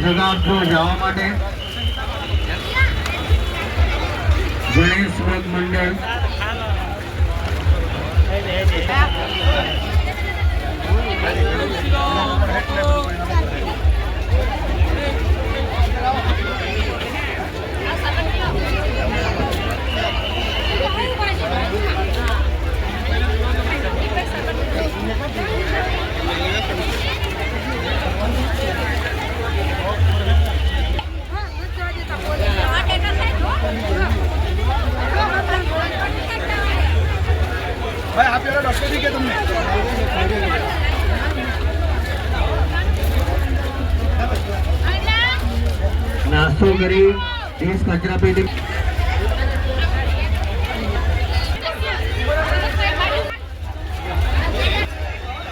જગા આપજો જવા માટે. ગણેશ વર્ગ મંડળ भाई आप यार डॉक्टर जी के तुमने नास्तो करी इस कचरा पेटी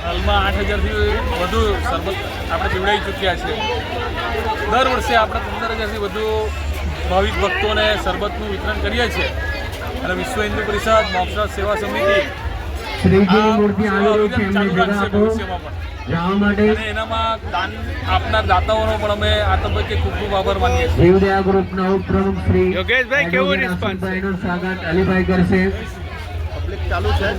હાલમાં 8,000થી વધુ શરબત આપણે પીવડાવી ચૂક્યા છે. દર વર્ષે આપણે 15,000થી વધુ ભાવિક ભક્તોને શરબતનું વિતરણ કરીએ છીએ અને વિશ્વ હિન્દુ પરિષદ મોક્ષ સેવા સમિતિ શ્રીજીની મૂર્તિ આવી રહી છે એમની જગા આપો જવા માટે. અને એનામાં દાન આપનાર દાતાઓનો પણ અમે આ તબક્કે ખૂબ ખૂબ આભાર માનીએ છીએ. જીવદયા ગ્રુપના ઉપપ્રમુખ શ્રી યોગેશભાઈ કેવું રિસ્પોન્સ નું સ્વાગત અલીભાઈ કરશે. પબ્લિક ચાલુ છે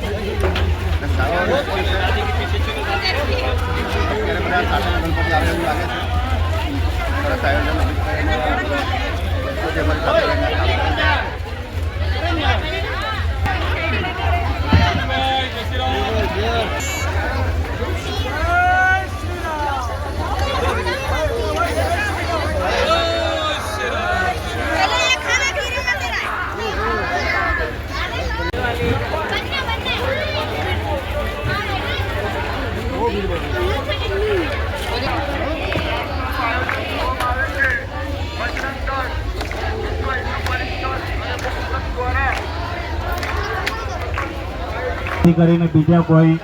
કરીને બીજા કોઈ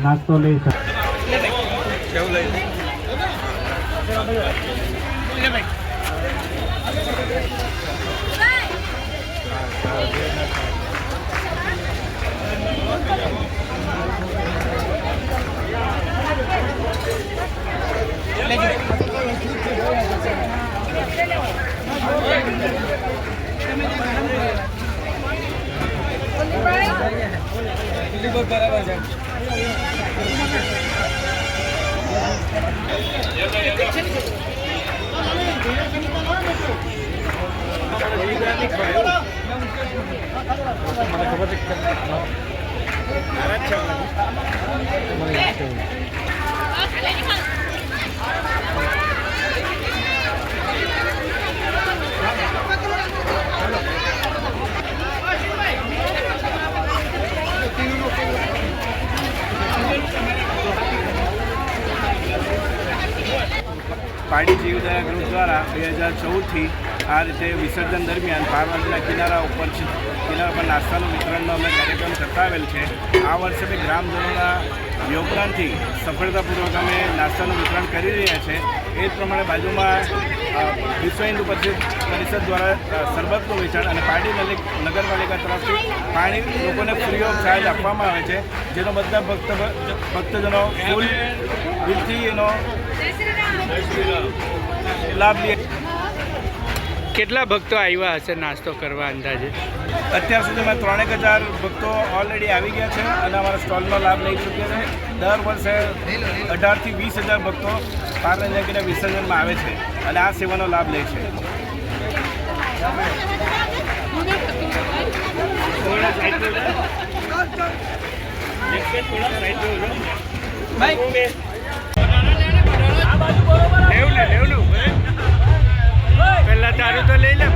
નાસ્તો લઈ શકે. બરાબર છે પાડી જીવદયા ગ્રુપ દ્વારા 2014થી આ રીતે વિસર્જન દરમિયાન પાર્વતીના કિનારા પર નાસ્તાનું વિતરણનો અમે કાર્યક્રમ કરતા આવેલ છે. આ વર્ષે બી ગ્રામજનોના યોગદાનથી સફળતાપૂર્વક અમે નાસ્તાનું વિતરણ કરી રહ્યા છે. એ જ પ્રમાણે બાજુમાં વિશ્વ હિન્દુ પરિષદ દ્વારા શરબતનું વેચાણ અને પારડી નગરપાલિકા તરફથી પાણી લોકોને ફ્રી ઓફ ચાર્જ આપવામાં આવે છે, જેનો બધા ભક્તજનો ફૂલ દિલથી એનો લાભ લે. કેટલા ભક્તો આવ્યા હશે નાસ્તો કરવા અંદાજે? અત્યાર સુધીમાં 3,000 ભક્તો ઓલરેડી આવી ગયા છે અને અમારા સ્ટોલનો લાભ લઈ ચૂક્યા છે. દર વર્ષે 18,000થી 20,000 ભક્તો પાર્વતીના વિસર્જનમાં આવે છે અને આ સેવાનો લાભ લે છે. પહેલા તારું તો લઈ લે.